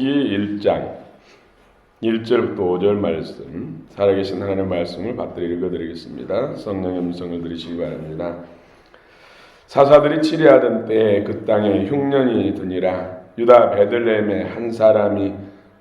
욥기 1장 1절부터 5절 말씀, 살아계신 하나님의 말씀을 받들어 읽어드리겠습니다. 성령의 음성을 들으시기 바랍니다. 사사들이 치리하던 때에 그 땅에 흉년이 드니라. 유다 베들레헴의 한 사람이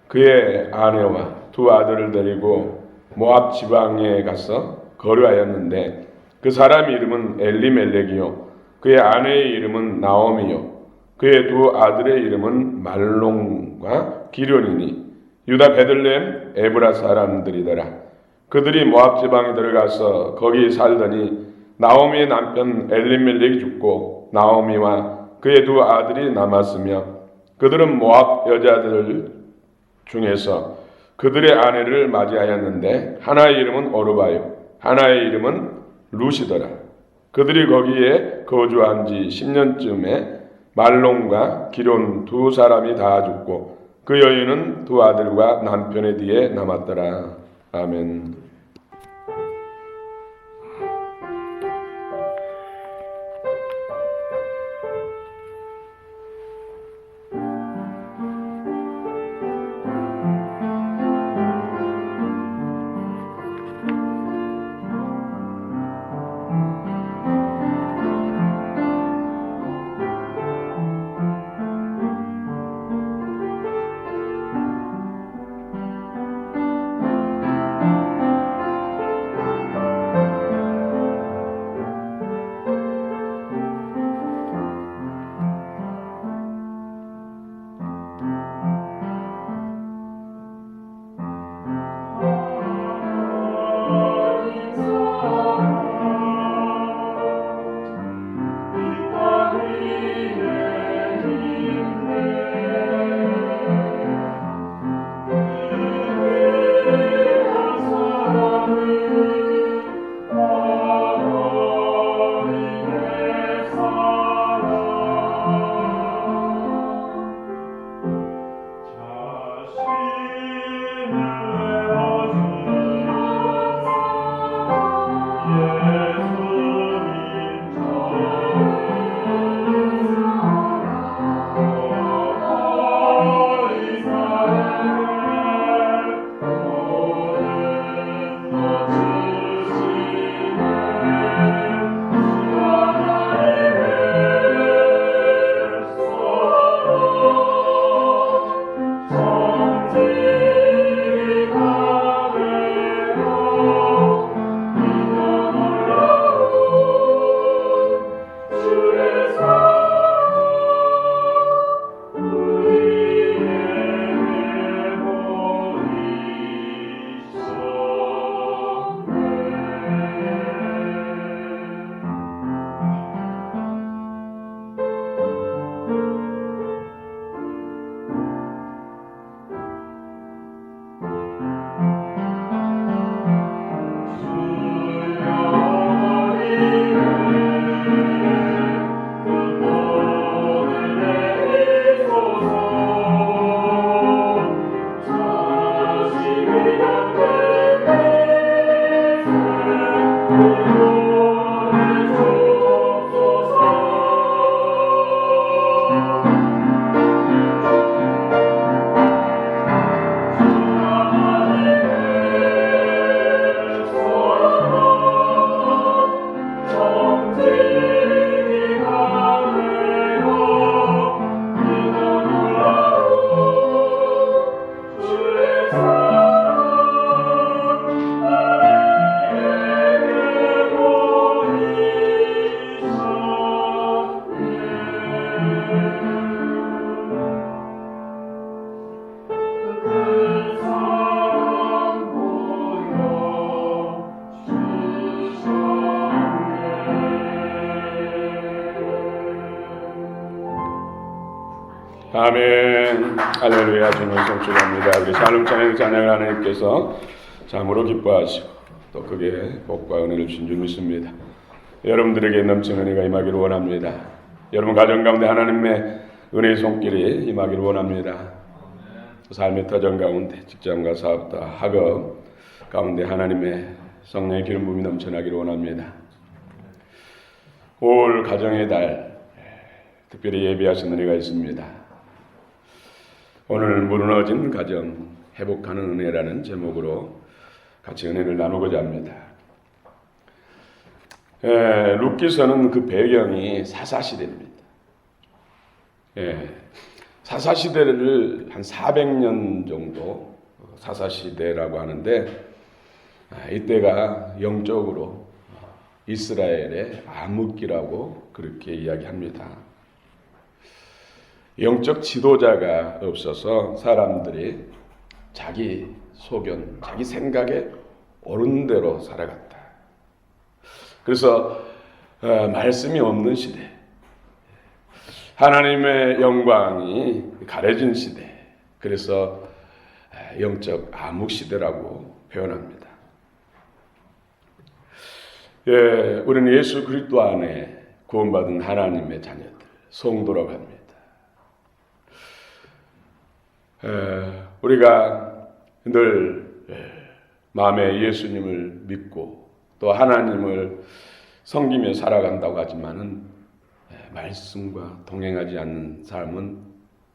그의 아내와 두 아들을 데리고 모압 지방에 가서 거류하였는데, 그 사람 이름은 엘리멜렉이요 그의 아내의 이름은 나오미요 그의 두 아들의 이름은 말론과 기련이니 유다 베들레헴 에브라 사람들이더라. 그들이 모압 지방에 들어가서 거기 살더니 나오미의 남편 엘리멜렉이 죽고 나오미와 그의 두 아들이 남았으며, 그들은 모압 여자들 중에서 그들의 아내를 맞이하였는데 하나의 이름은 오르바요 하나의 이름은 루시더라. 그들이 거기에 거주한 지 10년쯤에 말론과 기론 두 사람이 다 죽고 그 여인은 두 아들과 남편의 뒤에 남았더라. 아멘. 아멘. 할렐루야. 주님 성취합니다. 우리 살름 찬양 찬양을 하나님께서 참으로 기뻐하시고 또 크게 복과 은혜를 주신 줄 믿습니다. 여러분들에게 넘치는 은혜가 임하기를 원합니다. 여러분 가정 가운데 하나님의 은혜의 손길이 임하기를 원합니다. 삶의 터전 가운데 직장과 사업과 학업 가운데 하나님의 성령의 기름 부음이 넘쳐나기를 원합니다. 올 가정의 달 특별히 예비하신 은혜가 있습니다. 오늘 무너진 가정 회복하는 은혜라는 제목으로 같이 은혜를 나누고자 합니다. 룻기서는 그 배경이 사사시대입니다. 사사시대를 한 400년 정도 사사시대라고 하는데, 이때가 영적으로 이스라엘의 암흑기라고 그렇게 이야기합니다. 영적 지도자가 없어서 사람들이 자기 소견, 자기 생각에 옳은 대로 살아갔다. 그래서 말씀이 없는 시대, 하나님의 영광이 가려진 시대, 그래서 영적 암흑 시대라고 표현합니다. 우리는 예수 그리스도 안에 구원받은 하나님의 자녀들, 성도라고 합니다. 우리가 늘 마음에 예수님을 믿고 또 하나님을 섬기며 살아간다고 하지만은 말씀과 동행하지 않는 삶은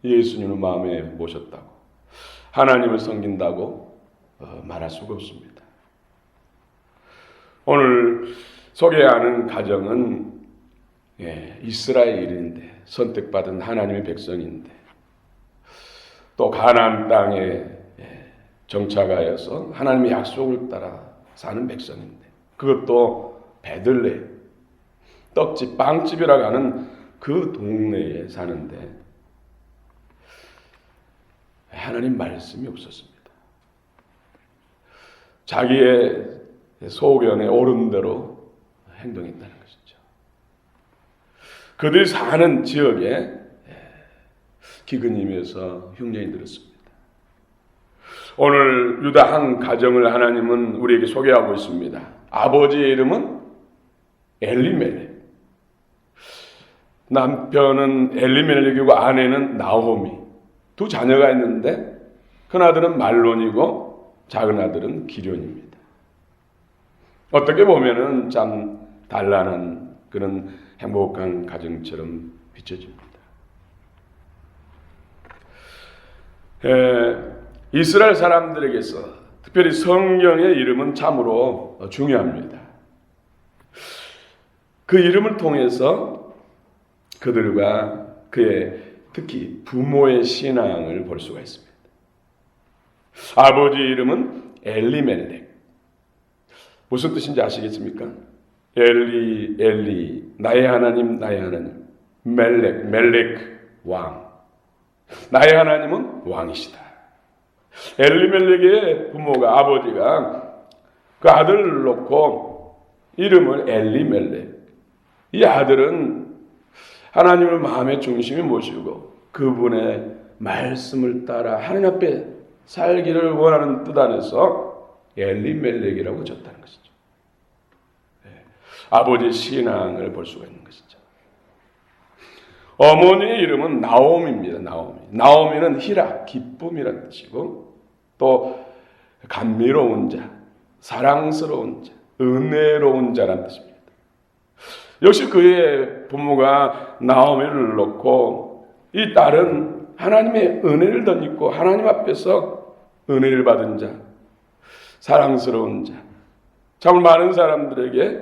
예수님을 마음에 모셨다고, 하나님을 섬긴다고 말할 수가 없습니다. 오늘 소개하는 가정은 이스라엘인데, 선택받은 하나님의 백성인데, 또 가나안 땅에 정착하여서 하나님의 약속을 따라 사는 백성인데, 그것도 베들레헴, 떡집, 빵집이라고 하는 그 동네에 사는데 하나님 말씀이 없었습니다. 자기의 소견에 옳은 대로 행동했다는 것이죠. 그들이 사는 지역에 기근이면서 흉년이 들었습니다. 오늘 유다 한 가정을 하나님은 우리에게 소개하고 있습니다. 아버지의 이름은 엘리멜렉, 남편은 엘리멜렉이고 아내는 나오미, 두 자녀가 있는데 큰 아들은 말론이고 작은 아들은 기련입니다. 어떻게 보면은 참 단란한 그런 행복한 가정처럼 비춰집니다. 이스라엘 사람들에게서 특별히 성경의 이름은 참으로 중요합니다. 그 이름을 통해서 그들과 그의 특히 부모의 신앙을 볼 수가 있습니다. 아버지 이름은 엘리멜렉. 무슨 뜻인지 아시겠습니까? 엘리, 엘리, 나의 하나님, 나의 하나님. 멜렉, 멜렉, 왕. 나의 하나님은 왕이시다. 엘리멜렉의 부모가, 아버지가 그 아들을 놓고 이름을 엘리멜렉. 이 아들은 하나님을 마음의 중심에 모시고 그분의 말씀을 따라 하나님 앞에 살기를 원하는 뜻 안에서 엘리멜렉이라고 졌다는 것이죠. 아버지의 신앙을 볼 수가 있는 것이죠. 어머니의 이름은 나오미입니다. 나오미는 희락, 기쁨이라는 뜻이고, 또 감미로운 자, 사랑스러운 자, 은혜로운 자라는 뜻입니다. 역시 그의 부모가 나오미를 놓고 이 딸은 하나님의 은혜를 덧입고 하나님 앞에서 은혜를 받은 자, 사랑스러운 자, 참 많은 사람들에게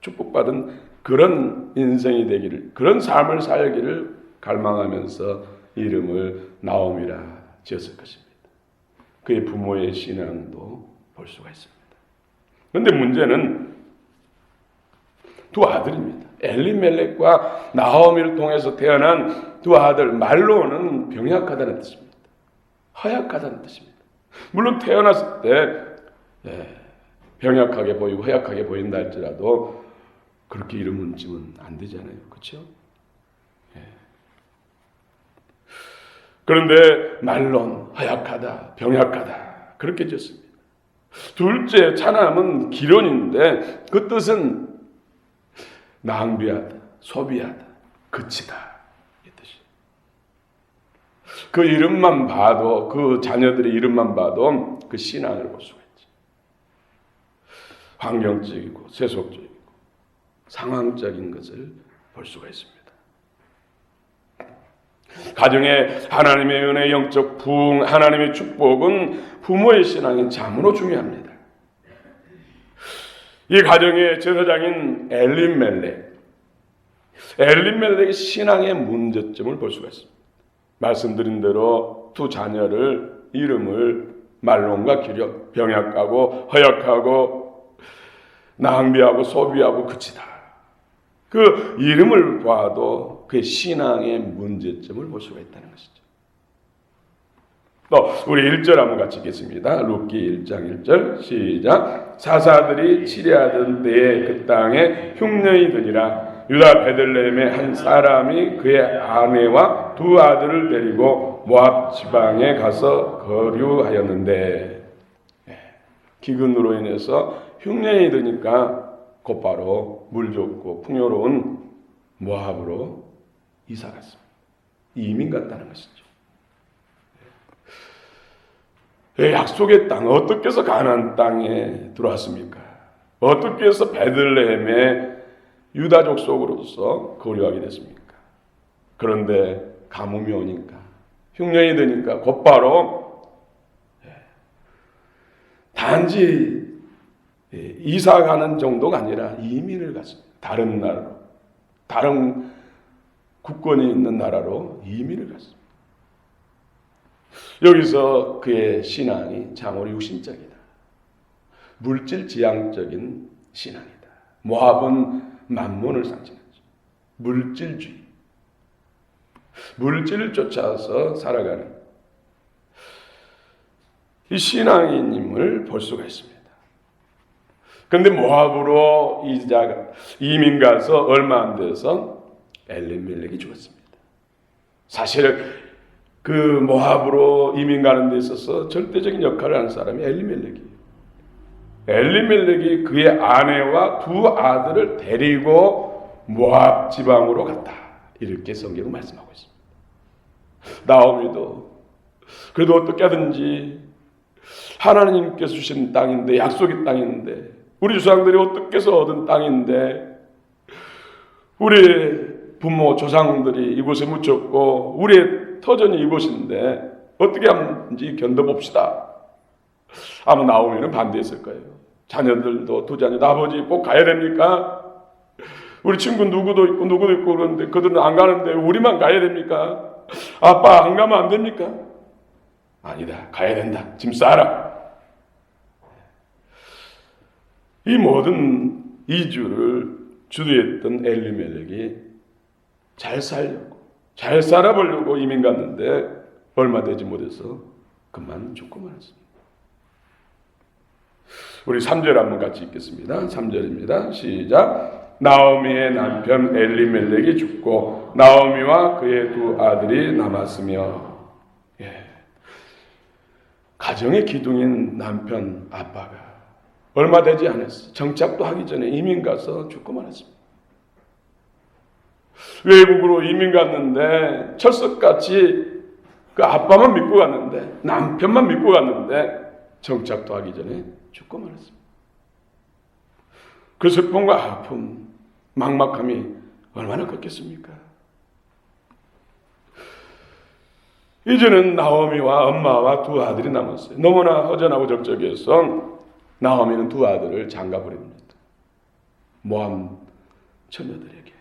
축복받은 그런 인생이 되기를, 그런 삶을 살기를 갈망하면서 이름을 나오미라 지었을 것입니다. 그의 부모의 신앙도 볼 수가 있습니다. 그런데 문제는 두 아들입니다. 엘리멜렉과 나오미를 통해서 태어난 두 아들, 말로는 병약하다는 뜻입니다. 허약하다는 뜻입니다. 물론 태어났을 때 병약하게 보이고 허약하게 보인다 할지라도 그렇게 이름은 지면 안 되잖아요. 그렇죠? 그런데 말론, 허약하다, 병약하다 그렇게 지었습니다. 둘째 차남은 기론인데 그 뜻은 낭비하다, 소비하다, 그치다 이 뜻이에요. 그 이름만 봐도, 그 자녀들의 이름만 봐도 그 신앙을 볼 수가 있지. 환경적이고 세속적이고 상황적인 것을 볼 수가 있습니다. 가정에 하나님의 은혜, 영적 부흥, 하나님의 축복은 부모의 신앙이 참으로 중요합니다. 이 가정의 제사장인 엘리멜렉의 신앙의 문제점을 볼 수가 있습니다. 말씀드린 대로 두 자녀를 이름을 말론과 기력, 병약하고 허약하고 낭비하고 소비하고 그치다. 그 이름을 봐도 그의 신앙의 문제점을 볼 수가 있다는 것이죠. 또 우리 1절 한번 같이 읽겠습니다. 룻기 1장 1절 시작. 사사들이 치리하던 때에 그 땅에 흉년이 드니라. 유다 베들레헴의 한 사람이 그의 아내와 두 아들을 데리고 모압 지방에 가서 거류하였는데, 기근으로 인해서 흉년이 드니까 곧바로 물 좋고 풍요로운 모압으로 이사 갔습니다. 이민 갔다는 것이죠. 약속의 땅, 어떻게 해서 가나안 땅에 들어왔습니까? 어떻게 해서 베들레헴의 유다족 속으로서 거류하게 됐습니까? 그런데 가뭄이 오니까, 흉년이 되니까 곧바로 단지 이사 가는 정도가 아니라 이민을 갔습니다. 다른 나라로, 다른 국권이 있는 나라로 이민을 갔습니다. 여기서 그의 신앙이 참으로 육신적이다. 물질 지향적인 신앙이다. 모압은 만몬을 상징하죠. 물질주의. 물질을 쫓아서 살아가는 이 신앙인임을 볼 수가 있습니다. 그런데 모압으로 이민 가서 얼마 안 돼서 엘리멜렉이 죽었습니다. 사실 그 모압으로 이민 가는 데 있어서 절대적인 역할을 하는 사람이 엘리멜렉이에요. 엘리멜렉이 그의 아내와 두 아들을 데리고 모압 지방으로 갔다. 이렇게 성경은 말씀하고 있습니다. 나오미도 그래도 어떻게 하든지 하나님께서 주신 땅인데, 약속의 땅인데, 우리 조상들이 어떻게 해서 얻은 땅인데, 우리 부모 조상들이 이곳에 묻혔고 우리의 터전이 이곳인데 어떻게 하는지 견뎌봅시다. 아마 나오미는 반대했을 거예요. 자녀들도 두 자녀, 아버지 꼭 가야 됩니까? 우리 친구 누구도 있고 그러는데 그들은 안 가는데 우리만 가야 됩니까? 아빠 안 가면 안 됩니까? 아니다, 가야 된다. 짐 싸라. 이 모든 이주를 주도했던 엘리멜렉이 잘 살려고, 잘 살아보려고 이민 갔는데 얼마 되지 못해서 그만 죽고 말았습니다. 우리 3절 한번 같이 읽겠습니다. 3절입니다. 시작. 나오미의 남편 엘리멜렉이 죽고 나오미와 그의 두 아들이 남았으며, 가정의 기둥인 남편 아빠가 얼마 되지 않았어요. 정착도 하기 전에 이민 가서 죽고 말았습니다. 외국으로 이민 갔는데 철석같이 그 아빠만 믿고 갔는데, 남편만 믿고 갔는데 정착도 하기 전에 죽고 말았습니다. 그 슬픔과 아픔, 막막함이 얼마나 컸겠습니까? 이제는 나오미와 엄마와 두 아들이 남았어요. 너무나 허전하고 적적해서 나오미는 두 아들을 장가버립니다. 모압 처녀들에게,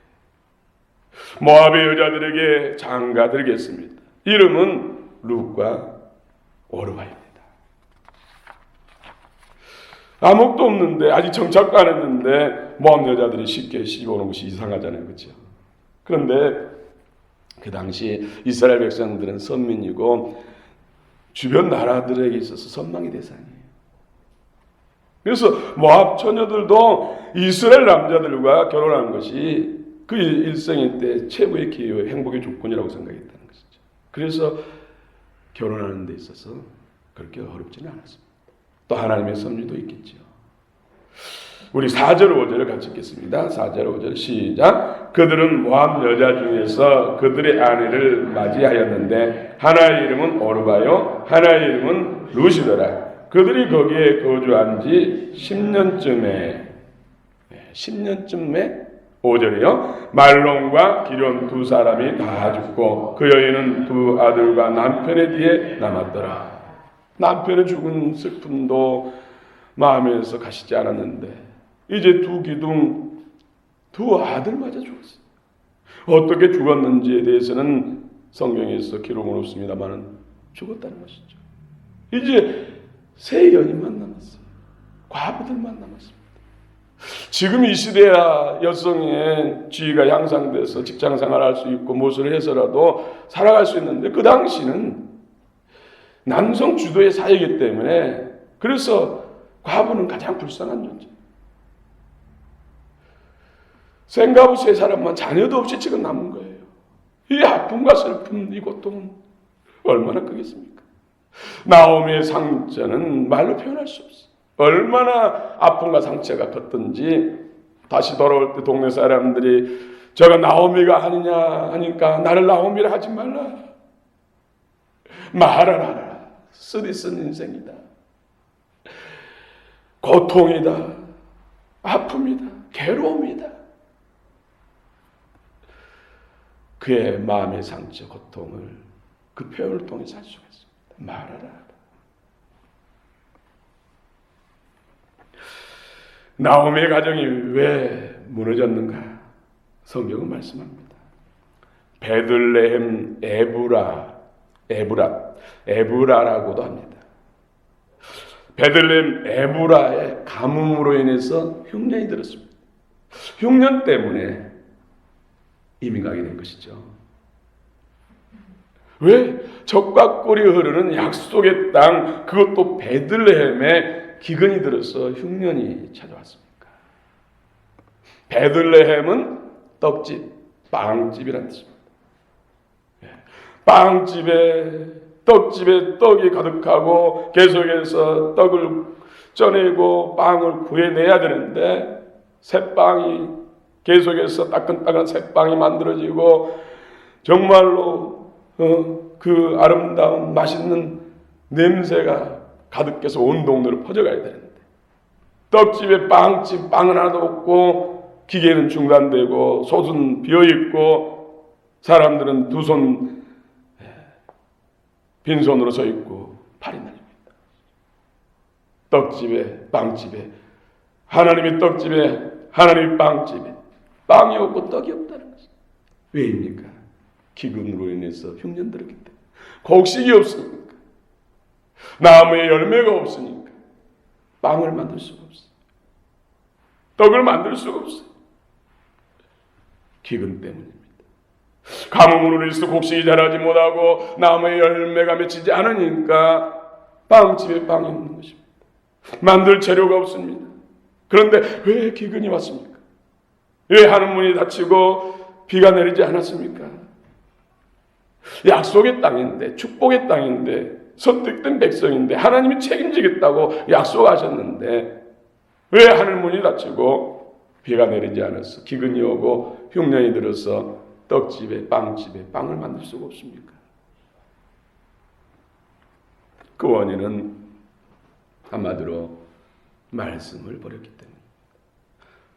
모압의 여자들에게 장가들겠습니다. 이름은 룻과 오르바입니다. 아무것도 없는데, 아직 정착도 안 했는데 모압 여자들이 쉽게 시집 오는 것이 이상하잖아요. 그렇죠? 그런데 그 당시 이스라엘 백성들은 선민이고 주변 나라들에게 있어서 선망의 대상이에요. 그래서 모압 처녀들도 이스라엘 남자들과 결혼하는 것이 그 일생의 때 최고의 기회의 행복의 조건이라고 생각했다는 것이죠. 그래서 결혼하는 데 있어서 그렇게 어렵지는 않았습니다. 또 하나님의 섭리도 있겠죠. 우리 4절 5절을 같이 읽겠습니다. 4절 5절 시작. 그들은 모압 여자 중에서 그들의 아내를 맞이하였는데 하나의 이름은 오르바요 하나의 이름은 룻이더라. 그들이 거기에 거주한 지 10년쯤에 5절이요. 말론과 기련 두 사람이 다 죽고 그 여인은 두 아들과 남편의 뒤에 남았더라. 남편의 죽은 슬픔도 마음에서 가시지 않았는데 이제 두 기둥 두 아들마저 죽었어요. 어떻게 죽었는지에 대해서는 성경에서 기록은 없습니다만 죽었다는 것이죠. 이제 세 여인만 남았어요. 과부들만 남았습니다. 지금 이 시대야 여성의 지위가 향상돼서 직장생활을 할 수 있고 무엇을 해서라도 살아갈 수 있는데 그 당시는 남성 주도의 사회이기 때문에 그래서 과부는 가장 불쌍한 존재. 생가부 세 사람만 자녀도 없이 지금 남은 거예요. 이 아픔과 슬픔, 이 고통은 얼마나 크겠습니까? 나오미의 상처는 말로 표현할 수 없어요. 얼마나 아픔과 상처가 컸던지 다시 돌아올 때 동네 사람들이 저가 나오미가 아니냐 하니까 나를 나오미라 하지 말라. 말하라. 쓰디쓴 인생이다. 고통이다. 아픔이다. 괴로움이다. 그의 마음의 상처, 고통을 그 표현을 통해서 알 수가 있습니다. 말하라. 나오미의 가정이 왜 무너졌는가? 성경은 말씀합니다. 베들레헴 에브라라고도 합니다. 베들레헴 에브라의 가뭄으로 인해서 흉년이 들었습니다. 흉년 때문에 이민 가게 된 것이죠. 왜? 적과 꿀이 흐르는 약속의 땅, 그것도 베들레헴에 기근이 들어서 흉년이 찾아왔습니까? 베들레헴은 떡집, 빵집이라는 뜻입니다. 빵집에, 떡집에 떡이 가득하고 계속해서 떡을 쪄내고 빵을 구해내야 되는데 새빵이 계속해서 따끈따끈한 새빵이 만들어지고 정말로 그 아름다운 맛있는 냄새가 가득해서 온 동네로 퍼져가야 되는데 떡집에 빵집 빵은 하나도 없고 기계는 중단되고 솥은 비어있고 사람들은 두 손 빈손으로 서 있고 팔이 날립니다. 떡집에 빵집에 하나님의 떡집에 하나님의 빵집에 빵이 없고 떡이 없다는 것입니다. 왜입니까? 기근으로 인해서 흉년 들었기 때문에. 곡식이 없으니까. 나무에 열매가 없으니까. 빵을 만들 수가 없어요. 떡을 만들 수가 없어요. 기근 때문입니다. 가뭄으로 인해서 곡식이 자라지 못하고 나무에 열매가 맺히지 않으니까 빵집에 빵이 없는 것입니다. 만들 재료가 없습니다. 그런데 왜 기근이 왔습니까? 왜 하늘문이 닫히고 비가 내리지 않았습니까? 약속의 땅인데 축복의 땅인데 선택된 백성인데 하나님이 책임지겠다고 약속하셨는데 왜 하늘문이 닫히고 비가 내리지 않았어? 기근이 오고 흉년이 들어서 떡집에 빵집에 빵을 만들 수가 없습니까? 그 원인은 한마디로 말씀을 버렸기 때문입니다.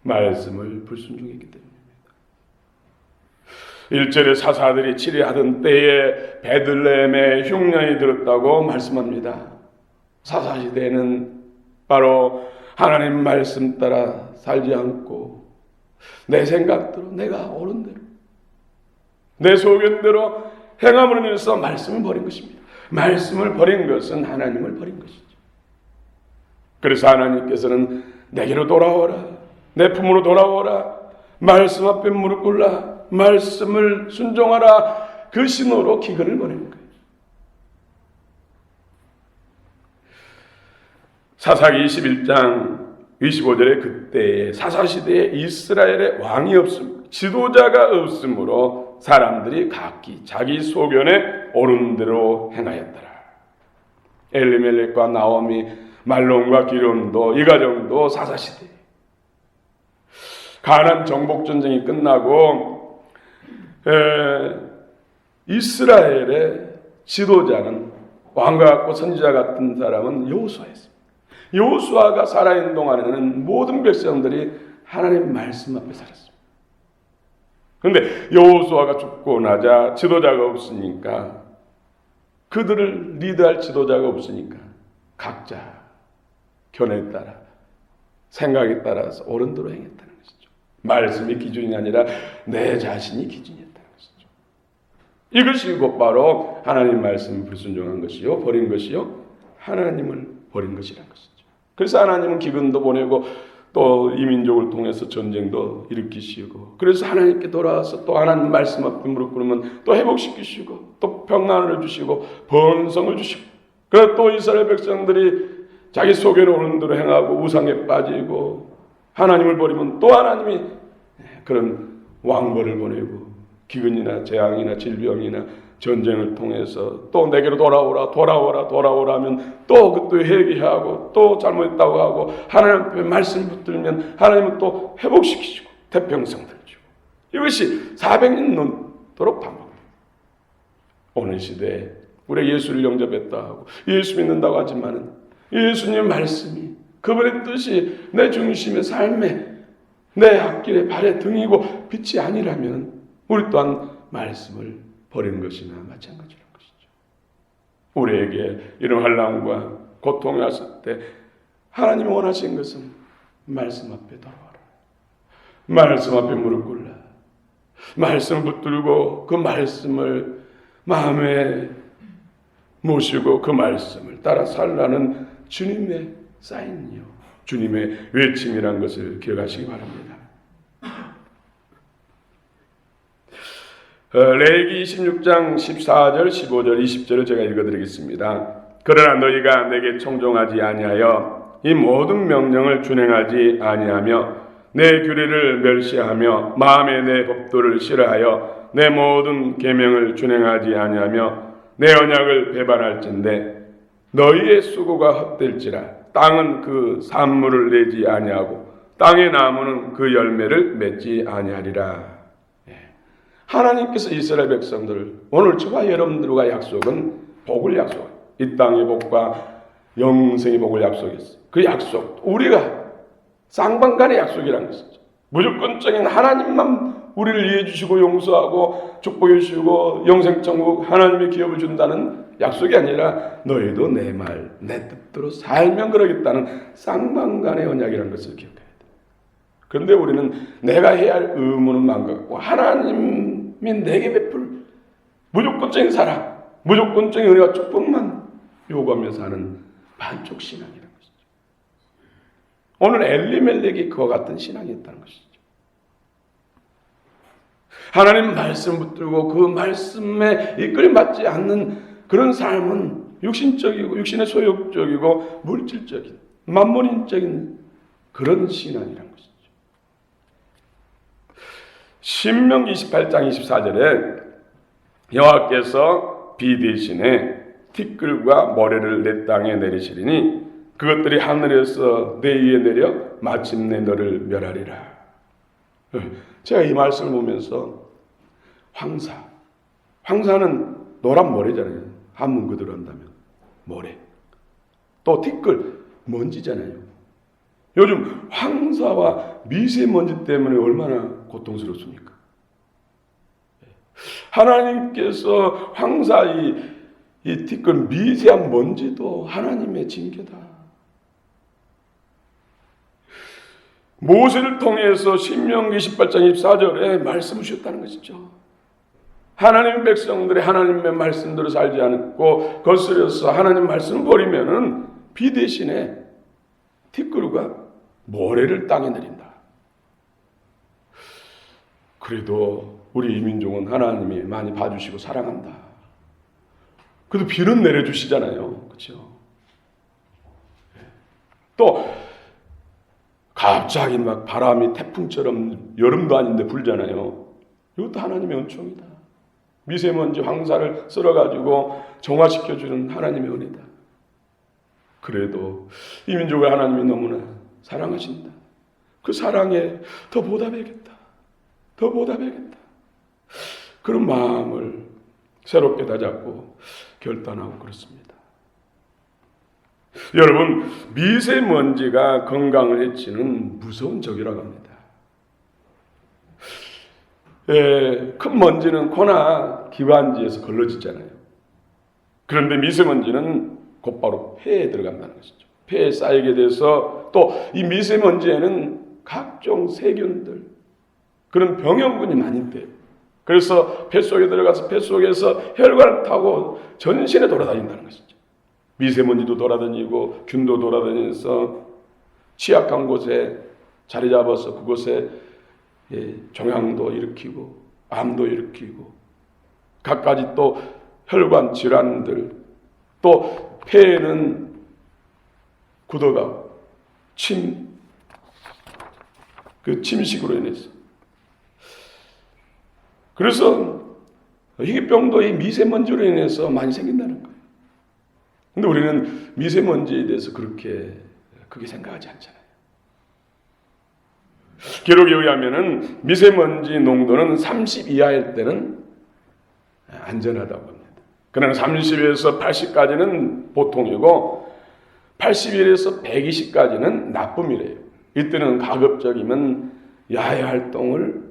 말씀을 불순종했기 때문입니다. 1절에 사사들이 치리하던 때에 베들레헴에 흉년이 들었다고 말씀합니다. 사사시대는 바로 하나님 말씀 따라 살지 않고 내 생각대로 내가 옳은 대로 내 소견대로 행함으로 인해서 말씀을 버린 것입니다. 말씀을 버린 것은 하나님을 버린 것이죠. 그래서 하나님께서는 내게로 돌아오라, 내 품으로 돌아오라, 말씀 앞에 무릎 꿇라, 말씀을 순종하라, 그 신호로 기근을 보내는 거예요. 사사기 21장 25절에 그때에 사사시대에 이스라엘의 왕이 없음, 지도자가 없으므로 사람들이 각기 자기 소견에 옳은 대로 행하였더라. 엘리멜렉과 나오미, 말론과 기론도 이 가정도 사사시대. 가나안 정복전쟁이 끝나고 이스라엘의 지도자는 왕과 같고 선지자 같은 사람은 여호수아였습니다. 여호수아가 살아있는 동안에는 모든 백성들이 하나님 말씀 앞에 살았습니다. 그런데 여호수아가 죽고 나자 지도자가 없으니까, 그들을 리드할 지도자가 없으니까 각자 견해에 따라, 생각에 따라서 옳은 대로 행했다는 것이죠. 말씀이 기준이 아니라 내 자신이 기준이었다는 것이죠. 이것이 곧바로 하나님 말씀을 불순종한 것이요, 버린 것이요, 하나님을 버린 것이라는 것이죠. 그래서 하나님은 기근도 보내고 또 이민족을 통해서 전쟁도 일으키시고, 그래서 하나님께 돌아와서 또 하나님 말씀 앞에 무릎 꿇으면 또 회복시키시고, 또 평안을 주시고 번성을 주시고, 그래서 또 이스라엘 백성들이 자기 속에는 오는 대로 행하고 우상에 빠지고 하나님을 버리면 또 하나님이 그런 왕벌을 보내고 기근이나 재앙이나 질병이나 전쟁을 통해서 또 내게로 돌아오라 하면 또 그때 회개하고 또 잘못했다고 하고 하나님 앞에 말씀 붙들면 하나님은 또 회복시키시고 태평성들 주고, 이것이 400년 넘도록 반복합니다. 오늘 시대에 우리가 예수를 영접했다 하고 예수 믿는다고 하지만은 예수님의 말씀이, 그분의 뜻이 내 중심의 삶에, 내 앞길에 발의 등이고 빛이 아니라면 우리 또한 말씀을 버리는 것이나 마찬가지라는 것이죠. 우리에게 이런 환난과 고통이 왔을 때 하나님이 원하신 것은 말씀 앞에 돌아와라, 말씀 앞에 무릎 꿇라, 말씀을 붙들고 그 말씀을 마음에 모시고 그 말씀을 따라 살라는 주님의 사인이요, 주님의 외침이라는 것을 기억하시기 바랍니다. 레위기 26장 14절, 15절, 20절을 제가 읽어드리겠습니다. 그러나 너희가 내게 청종하지 아니하여 이 모든 명령을 준행하지 아니하며 내 규례를 멸시하며 마음에 내 법도를 싫어하여 내 모든 계명을 준행하지 아니하며 내 언약을 배반할진대 너희의 수고가 헛될지라. 땅은 그 산물을 내지 아니하고 땅의 나무는 그 열매를 맺지 아니하리라. 하나님께서 이스라엘 백성들을, 오늘 저와 여러분들과 약속은 복을 약속해요. 이 땅의 복과 영생의 복을 약속했어요. 그 약속, 우리가 쌍방간의 약속이라는 것이죠. 무조건적인 하나님만 우리를 이해해 주시고 용서하고 축복해 주시고 영생천국 하나님의 기업을 준다는 약속이 아니라 너희도 내 말, 내 뜻대로 살면 그러겠다는 쌍방간의 언약이라는 것을 기억해야 돼요. 그런데 우리는 내가 해야 할 의무는 망각하고 하나님이 내게 베풀 무조건적인 사랑, 무조건적인 은혜와 축복만 요구하며 사는 반쪽 신앙이라는 것이죠. 오늘 엘리멜렉이 그와 같은 신앙이었다는 것이죠. 하나님 말씀 붙들고 그 말씀에 이끌림받지 않는 그런 삶은 육신적이고 육신의 소욕적이고 물질적인 만몬인적인 그런 신앙이라는 것이죠. 신명기 28장 24절에 여호와께서 비 대신에 티끌과 모래를 내 땅에 내리시리니 그것들이 하늘에서 내 위에 내려 마침내 너를 멸하리라. 제가 이 말씀을 보면서 황사는 노란 모래잖아요. 한문 그대로 한다면 모래. 또 티끌, 먼지잖아요. 요즘 황사와 미세먼지 때문에 얼마나 고통스럽습니까? 하나님께서 황사, 이 티끌, 미세한 먼지도 하나님의 징계다. 모세를 통해서 신명기 18장 24절에 말씀을 주셨다는 것이죠. 하나님의 백성들이 하나님의 말씀대로 살지 않고 거스려서 하나님 말씀을 버리면은 비 대신에 티끌과 모래를 땅에 내린다. 그래도 우리 이민족은 하나님이 많이 봐주시고 사랑한다. 그래도 비는 내려주시잖아요. 그렇죠? 또 갑자기 막 바람이 태풍처럼 여름도 아닌데 불잖아요. 이것도 하나님의 은총이다. 미세먼지 황사를 쓸어가지고 정화시켜주는 하나님의 은혜다. 그래도 이 민족을 하나님이 너무나 사랑하신다. 그 사랑에 더 보답해야겠다. 더 보답해야겠다. 그런 마음을 새롭게 다잡고 결단하고 그렇습니다. 여러분, 미세먼지가 건강을 해치는 무서운 적이라고 합니다. 큰 먼지는 코나 기관지에서 걸러지잖아요. 그런데 미세먼지는 곧바로 폐에 들어간다는 것이죠. 폐에 쌓이게 돼서 또 이 미세먼지에는 각종 세균들, 그런 병원균이 많이 있대요. 그래서 폐 속에 들어가서 폐 속에서 혈관을 타고 전신에 돌아다닌다는 것이죠. 미세먼지도 돌아다니고 균도 돌아다니면서 취약한 곳에 자리 잡아서 그곳에 종양도 일으키고 암도 일으키고 갖가지 또 혈관 질환들, 또 폐에는 굳어가고 침식으로 인해서, 그래서 희귀병도 이 미세먼지로 인해서 많이 생긴다는 거예요. 근데 우리는 미세먼지에 대해서 그렇게 생각하지 않잖아요. 기록에 의하면은 미세먼지 농도는 30 이하일 때는 안전하다고 합니다. 그러나 30에서 80까지는 보통이고 81에서 120까지는 나쁨이래요. 이때는 가급적이면 야외 활동을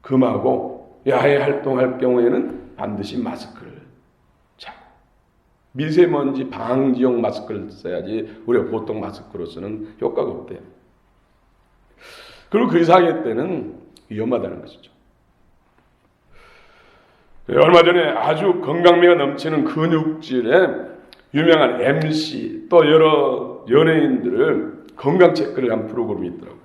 금하고 야외 활동할 경우에는 반드시 마스크를 차고 미세먼지 방지용 마스크를 써야지 우리가 보통 마스크로서는 효과가 없대요. 그리고 그 이상의 때는 위험하다는 것이죠. 얼마 전에 아주 건강미가 넘치는 근육질의 유명한 MC 또 여러 연예인들을 건강 체크를 한 프로그램이 있더라고요.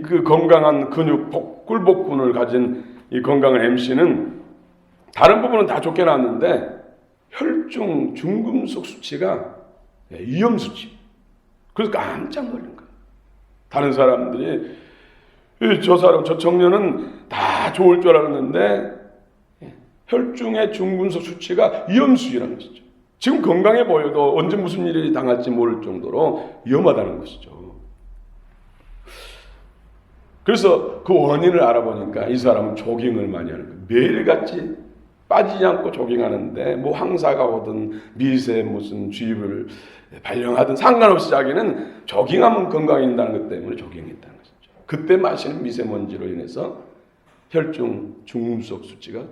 그 건강한 근육 꿀복근을 가진 이 건강한 MC는 다른 부분은 다 좋게 나왔는데 혈중 중금속 수치가 위험 수치. 그래서 깜짝 놀란 거예요. 다른 사람들이 저 청년은 다 좋을 줄 알았는데 혈중의 중금속 수치가 위험 수치라는 것이죠. 지금 건강해 보여도 언제 무슨 일이 당할지 모를 정도로 위험하다는 것이죠. 그래서 그 원인을 알아보니까 이 사람은 조깅을 많이 하는 거예요. 매일같이 빠지지 않고 조깅하는데 뭐 황사가 오든 미세 무슨 주입을 발령하든 상관없이 자기는 조깅하면 건강해진다는 것 때문에 조깅했다는 것이죠. 그때 마시는 미세먼지로 인해서 혈중 중금속 수치가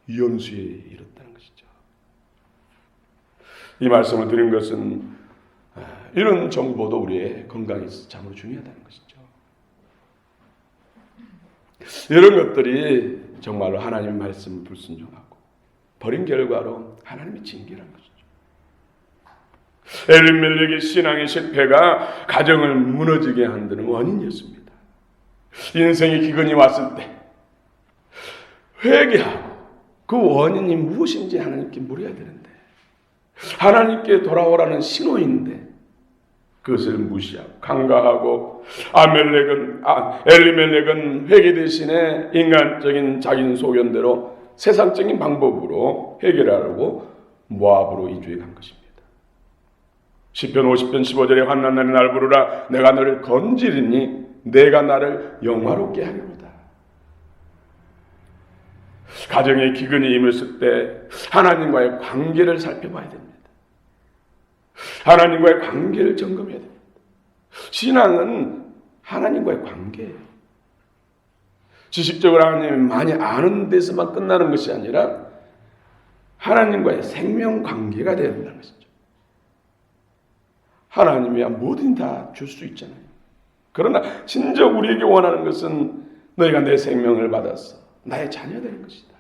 위험수에 이르렀다는 것이죠. 이 말씀을 드린 것은 이런 정보도 우리의 건강에 있어서 참으로 중요하다는 것이죠. 이런 것들이 정말로 하나님의 말씀을 불순종하고 버린 결과로 하나님의 징계라는 것이죠. 엘리멜렉의 신앙의 실패가 가정을 무너지게 한다는 원인이었습니다. 인생의 기근이 왔을 때 회개하고 그 원인이 무엇인지 하나님께 물어야 되는데 하나님께 돌아오라는 신호인데 그것을 무시하고 간과하고 엘리멜렉은 회개 대신에 인간적인 자기 소견대로 세상적인 방법으로 해결하려고 모압으로 이주해 간 것입니다. 시편 50편 15절에 환난 날에 날 부르라 내가 너를 건지리니 내가 나를 영화롭게 하리로다. 가정의 기근이 임했을 때 하나님과의 관계를 살펴봐야 됩니다. 하나님과의 관계를 점검해야 됩니다. 신앙은 하나님과의 관계예요. 지식적으로 하나님을 많이 아는 데서만 끝나는 것이 아니라 하나님과의 생명 관계가 되어야 된다는 것이죠. 하나님이야 뭐든 다 줄 수 있잖아요. 그러나 진정 우리에게 원하는 것은 너희가 내 생명을 받아서 나의 자녀 되는 것이다.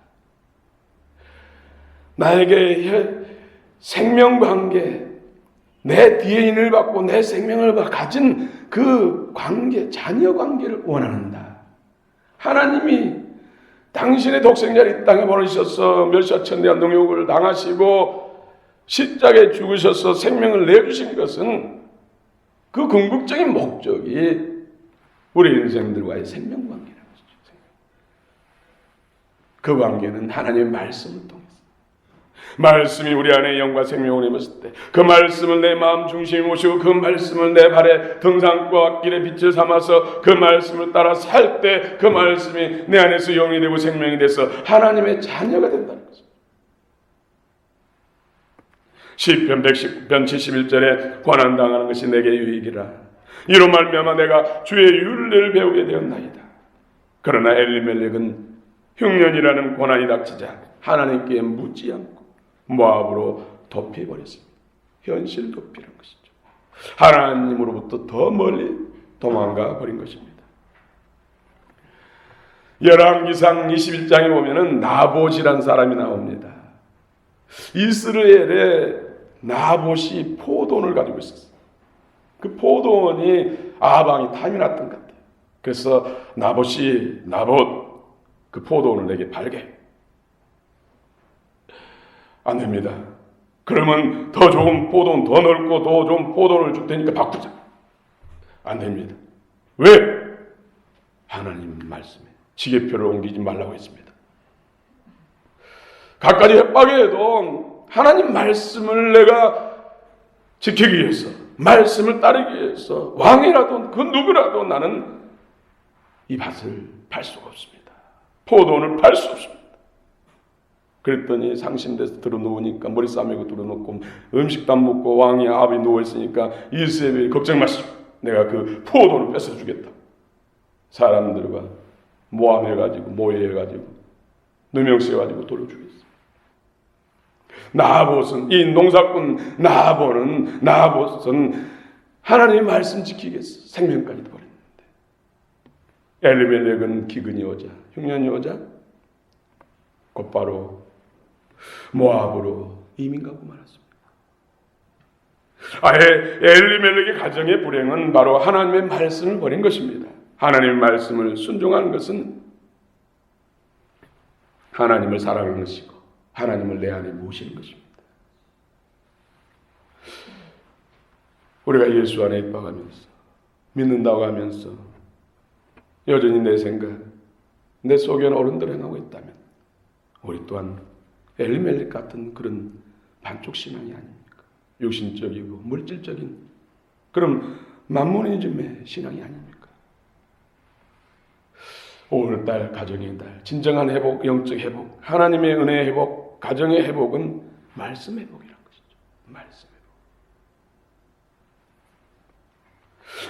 나에게 생명 관계, 내 DNA를 받고 내 생명을 가진 그 관계, 자녀 관계를 원한다. 하나님이 당신의 독생자를 이 땅에 보내셔서 멸시천대한 능욕을 당하시고 십자가에 죽으셔서 생명을 내주신 것은 그 궁극적인 목적이 우리 인생들과의 생명 관계라는 것이죠. 그 관계는 하나님의 말씀을 통해서 말씀이 우리 안에 영과 생명을 입었을 때 그 말씀을 내 마음 중심에 모시고 그 말씀을 내 발의 등산과 길의 빛을 삼아서 그 말씀을 따라 살 때 그 말씀이 내 안에서 영이 되고 생명이 돼서 하나님의 자녀가 된다는 거죠. 시편 119편 71절에 고난당하는 것이 내게 유익이라 이로 말미암아 내가 주의 율례를 배우게 되었나이다. 그러나 엘리멜렉은 흉년이라는 고난이 닥치자 하나님께 묻지 않고 모압으로 도피해버렸습니다. 현실 도피라는 것이죠. 하나님으로부터 더 멀리 도망가 버린 것입니다. 열왕기상 21장에 보면은 나봇이라는 사람이 나옵니다. 이스라엘에 나봇이 포도원을 가지고 있었어요. 그 포도원이 아방이 탐이 났던 것 같아요. 그래서 나봇 그 포도원을 내게 팔게. 안 됩니다. 그러면 더 좋은 포도원, 더 넓고 더 좋은 포도원을 줄 테니까 바꾸자. 안 됩니다. 왜? 하나님 말씀에 지게표를 옮기지 말라고 했습니다. 갖가지 협박에도 하나님 말씀을 내가 지키기 위해서, 말씀을 따르기 위해서 왕이라도 그 누구라도 나는 이 밭을 팔 수가 없습니다. 포도원을 팔 수 없습니다. 그랬더니 상심돼서 들어누우니까 머리 싸매고 들어놓고 음식도 안 먹고 왕이 아비 누워있으니까 이세벨이 걱정 마시고 내가 그 포도원을 뺏어주겠다. 사람들과 모함해가지고 모해해가지고 누명쓰여가지고 돌려주겠어. 나봇은 이 농사꾼 나봇은 하나님의 말씀 지키겠어. 생명까지 버렸는데 엘리멜렉은 기근이 오자 흉년이 오자 곧바로 모압으로 이민 가고 말았습니다. 아예 엘리멜렉의 가정의 불행은 바로 하나님의 말씀을 버린 것입니다. 하나님의 말씀을 순종하는 것은 하나님을 사랑하는 것이고 하나님을 내 안에 모시는 것입니다. 우리가 예수 안에 입학하면서 믿는다고 하면서 여전히 내 생각, 내 속에는 어른들 행하고 있다면 우리 또한 엘리멜렉 같은 그런 반쪽 신앙이 아닙니까? 육신적이고 물질적인 그런 만모니즘의 신앙이 아닙니까? 오늘날 가정의 달, 진정한 회복, 영적 회복, 하나님의 은혜의 회복, 가정의 회복은 말씀 회복이라는 것이죠. 말씀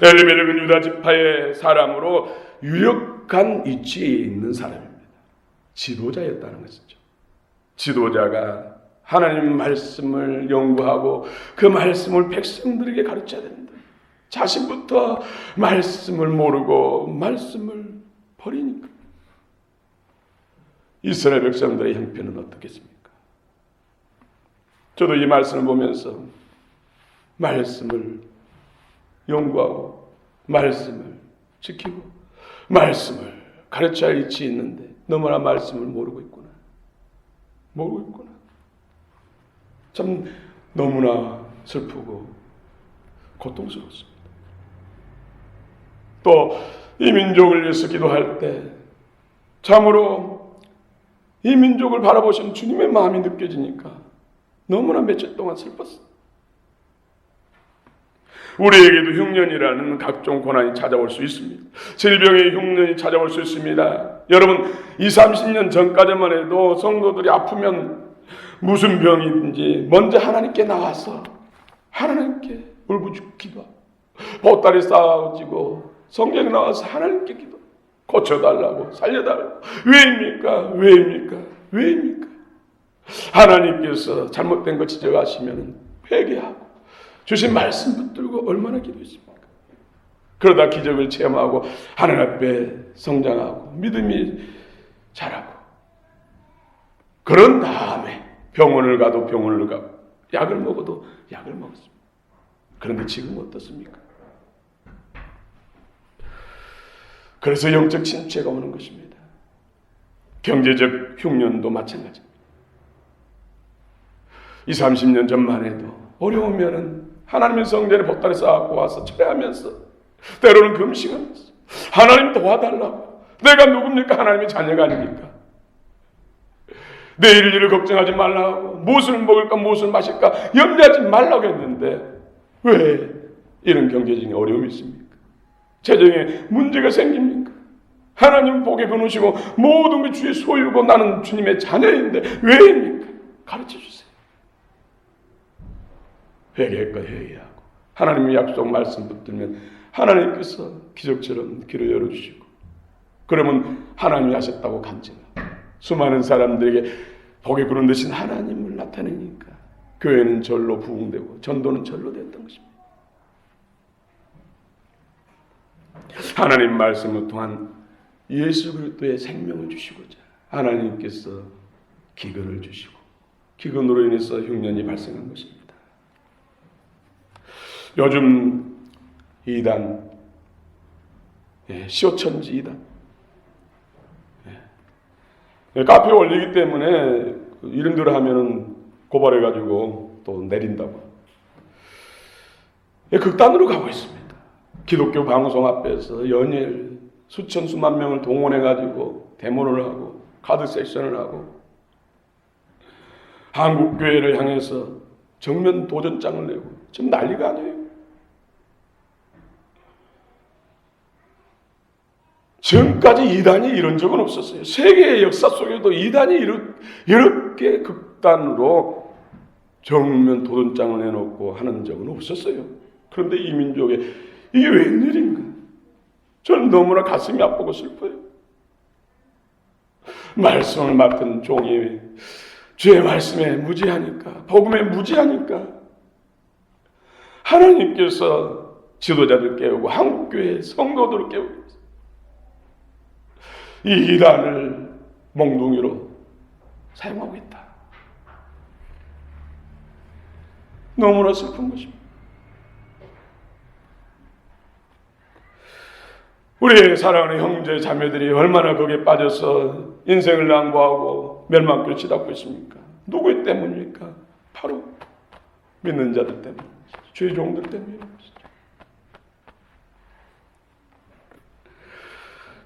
회복. 엘리멜렉은 유다 지파의 사람으로 유력한 위치에 있는 사람입니다. 지도자였다는 것이죠. 지도자가 하나님 말씀을 연구하고 그 말씀을 백성들에게 가르쳐야 된다. 자신부터 말씀을 모르고 말씀을 버리니까 이스라엘 백성들의 형편은 어떻겠습니까? 저도 이 말씀을 보면서 말씀을 연구하고 말씀을 지키고 말씀을 가르쳐야 할 위치에 있는데 너무나 말씀을 모르고 있구나. 참 너무나 슬프고 고통스럽습니다. 또 이 민족을 위해서 기도할 때 참으로 이 민족을 바라보시는 주님의 마음이 느껴지니까 너무나 며칠 동안 슬펐어요. 우리에게도 흉년이라는 각종 고난이 찾아올 수 있습니다. 질병의 흉년이 찾아올 수 있습니다. 여러분 20-30년 전까지만 해도 성도들이 아프면 무슨 병이든지 먼저 하나님께 나와서 하나님께 울부짖고 기도하고 보따리 쌓아지고 성경에 나와서 하나님께 기도 고쳐달라고 살려달라고 왜입니까? 하나님께서 잘못된 거 지적하시면 회개하고 주신 말씀 붙들고 얼마나 기도했습니까? 그러다 기적을 체험하고 하나님 앞에 성장하고 믿음이 자라고 그런 다음에 병원을 가도 병원을 가고 약을 먹어도 약을 먹었습니다. 그런데 지금 어떻습니까? 그래서 영적 침체가 오는 것입니다. 경제적 흉년도 마찬가지입니다. 20-30년 전만 해도 어려우면은 하나님의 성전에 보따리 쌓고 와서 철회하면서 때로는 금식하면서 하나님 도와달라고 내가 누굽니까? 하나님의 자녀가 아닙니까? 내일 일을 걱정하지 말라고 무엇을 먹을까 무엇을 마실까 염려하지 말라고 했는데 왜 이런 경제적인 어려움이 있습니까? 재정에 문제가 생깁니까? 하나님 복에 거누시고 모든 게 주의 소유고 나는 주님의 자녀인데 왜입니까? 가르쳐 주세요. 회개할 거 회개하고 하나님의 약속 말씀 붙들면 하나님께서 기적처럼 길을 열어주시고, 그러면 하나님이 하셨다고 간증하고 수많은 사람들에게 복에 부른 되신 하나님을 나타내니까 교회는 절로 부흥되고 전도는 절로 됐던 것입니다. 하나님 말씀을 통한 예수 그리스도의 생명을 주시고자 하나님께서 기근을 주시고, 기근으로 인해서 흉년이 발생한 것입니다. 요즘 이단, 시오천지 이단, 카페에 올리기 때문에 이름대로 하면은 고발해가지고 또 내린다고 극단으로 가고 있습니다. 기독교 방송 앞에서 연일 수천 수만 명을 동원해가지고 데모를 하고 카드 섹션을 하고 한국 교회를 향해서 정면 도전장을 내고 지금 난리가 아니에요. 지금까지 이단이 이런 적은 없었어요. 세계의 역사 속에도 이단이 이렇게 극단으로 정면 도전장을 내놓고 하는 적은 없었어요. 그런데 이 민족에 이게 웬일인가? 저는 너무나 가슴이 아프고 슬퍼요. 말씀을 맡은 종이 주의 말씀에 무지하니까, 복음에 무지하니까 하나님께서 지도자들 깨우고 한국교회 성도들을 깨우고 있어요. 이 이단을 몽둥이로 사용하고 있다. 너무나 슬픈 것입니다. 우리의 사랑하는 형제 자매들이 얼마나 거기에 빠져서 인생을 낭보하고 멸망길을 치닫고 있습니까? 누구 때문입니까? 바로 믿는 자들 때문에, 주의 종들 때문입니다.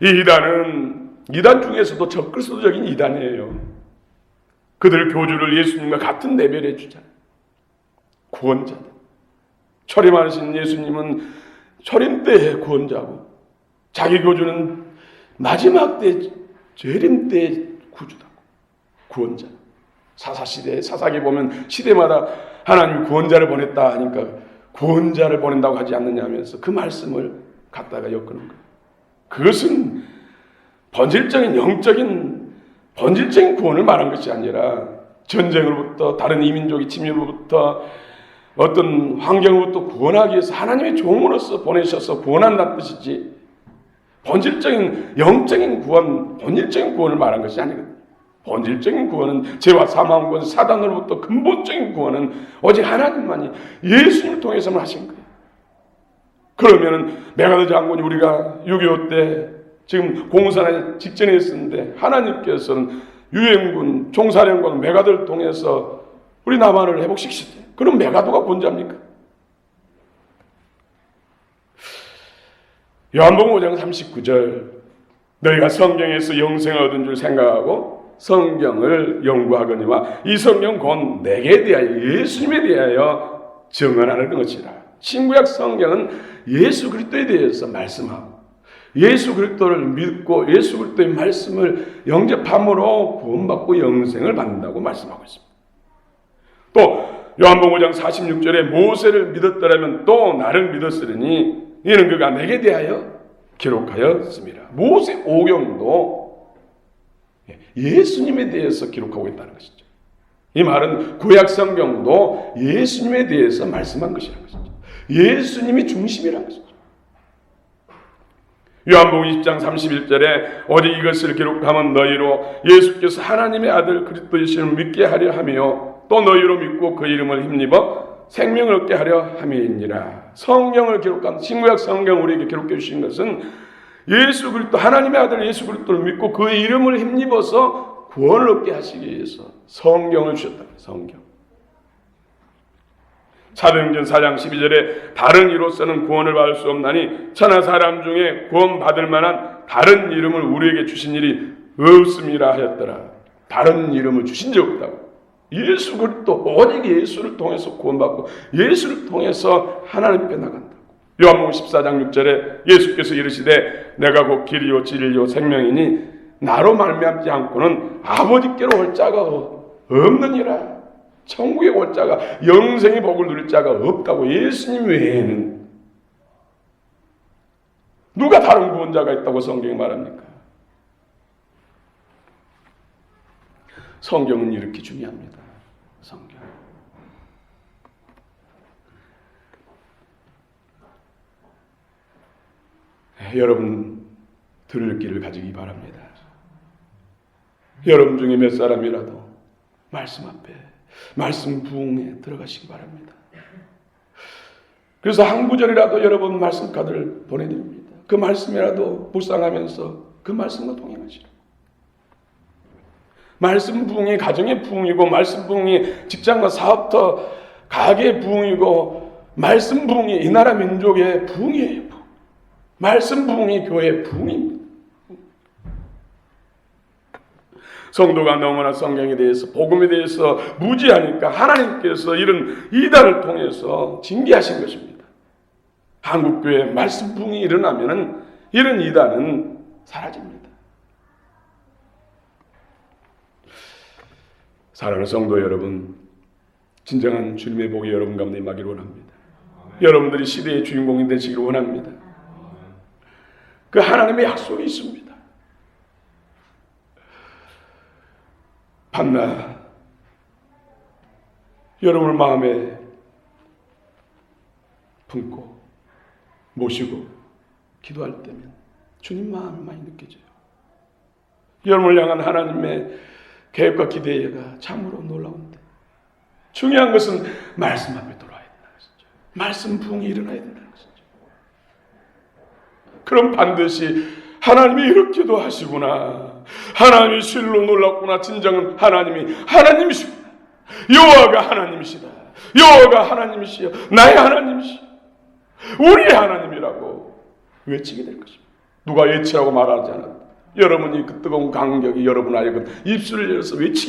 이 이단은 이단 중에서도 적그리스도적인 이단이에요. 그들 교주를 예수님과 같은 레벨에 주잖아요. 구원자들. 초림하신 예수님은 초림 때의 구원자고, 자기 교주는 마지막 때, 재림 때의 구주다고, 구원자. 사사시대, 사사기 보면 시대마다 하나님 구원자를 보냈다 하니까 구원자를 보낸다고 하지 않느냐 하면서 그 말씀을 갖다가 엮는 거예요. 그것은 본질적인 영적인 본질적인 구원을 말한 것이 아니라 전쟁으로부터, 다른 이민족의 침입으로부터, 어떤 환경으로부터 구원하기 위해서 하나님의 종으로서 보내셔서 구원한다는 뜻이지, 본질적인 영적인 구원, 본질적인 구원을 말한 것이 아니거든요. 본질적인 구원은, 죄와 사망 구원, 사단으로부터 근본적인 구원은 오직 하나님만이 예수님을 통해서만 하신 거예요. 그러면은 메가더 장군이 우리가 6.25 때 지금 공산에 직전에 있었는데 하나님께서는 유엔군, 총사령관, 메가더를 통해서 우리 남한을 회복시키셨대요. 그럼 메가더가 군자입니까? 요한복음 5장 39절, 너희가 성경에서 영생을 얻은 줄 생각하고 성경을 연구하거니와 이 성경 곧 내게 대하여, 예수님에 대하여 증언하는 것이라. 신구약 성경은 예수 그리스도에 대해서 말씀하고 예수 그리스도를 믿고 예수 그리스도의 말씀을 영접함으로 구원받고 영생을 받는다고 말씀하고 있습니다. 또 요한복음 5장 46절에 모세를 믿었더라면 또 나를 믿었으리니 이는 그가 내게 대하여 기록하였습니다. 모세 오경도 예수님에 대해서 기록하고 있다는 것이죠. 이 말은 구약 성경도 예수님에 대해서 말씀한 것이라는 것이죠. 예수님이 중심이라는 것이죠. 요한복음 20장 31절에 오직 이것을 기록하면 너희로 예수께서 하나님의 아들 그리스도이심을 믿게 하려 하며 또 너희로 믿고 그 이름을 힘입어 생명을 얻게 하려 함이니라. 성경을 기록한, 신구약 성경 우리에게 기록해 주신 것은 예수 그리스도, 하나님의 아들 예수 그리스도를 믿고 그 이름을 힘입어서 구원을 얻게 하시기 위해서 성경을 주셨다. 성경. 사도행전 4장 12절에 다른 이로서는 구원을 받을 수 없나니 천하 사람 중에 구원받을 만한 다른 이름을 우리에게 주신 일이 없음이라 하였더라. 다른 이름을 주신 적 없다고. 예수 그리스도, 오직 예수를 통해서 구원받고 예수를 통해서 하나님 앞에 나간다고. 요한복음 14장 6절에 예수께서 이르시되 내가 곧 길이요 진리요 생명이니 나로 말미암지 않고는 아버지께로 올 자가 없느니라. 천국에 올 자가, 영생의 복을 누릴 자가 없다고. 예수님 외에는 누가 다른 구원자가 있다고 성경이 말합니까? 성경은 이렇게 중요합니다. 성경. 여러분 들을 길을 가지기 바랍니다. 여러분 중에 몇 사람이라도 말씀 앞에, 말씀 부흥에 들어가시기 바랍니다. 그래서 한 구절이라도 여러분 말씀 카드를 보내드립니다. 그 말씀이라도 묵상하면서 그 말씀과 동행하시라. 말씀 부흥이 가정의 부흥이고, 말씀 부흥이 직장과 사업터 가게의 부흥이고, 말씀 부흥이 이 나라 민족의 부흥이에요. 말씀 부흥이 교회의 부흥입니다. 성도가 너무나 성경에 대해서, 복음에 대해서 무지하니까 하나님께서 이런 이단을 통해서 징계하신 것입니다. 한국교회 말씀 부흥이 일어나면은 이런 이단은 사라집니다. 사랑하는 성도 여러분, 진정한 주님의 복이 여러분 가운데 임하기를 원합니다. 여러분들이 시대의 주인공이 되시기를 원합니다. 그 하나님의 약속이 있습니다. 밤낮 여러분을 마음에 품고 모시고 기도할 때면 주님 마음이 많이 느껴져요. 여러분을 향한 하나님의 계획과 기대가 참으로 놀라운데, 중요한 것은 말씀 앞에 돌아야 된다는 것이죠. 말씀 부흥이 일어나야 된다는 것이죠. 그럼 반드시 하나님이 이렇게도 하시구나, 하나님이 실로 놀랐구나, 진정은 하나님이 하나님이시구나, 여호와가 하나님이시다, 여호와가 하나님이시여, 나의 하나님이시여, 우리의 하나님이라고 외치게 될 것입니다. 누가 외치라고 말하지 않았다. 여러분이 그 뜨거운 감격이 여러분 알고 입술을 열어서 외치게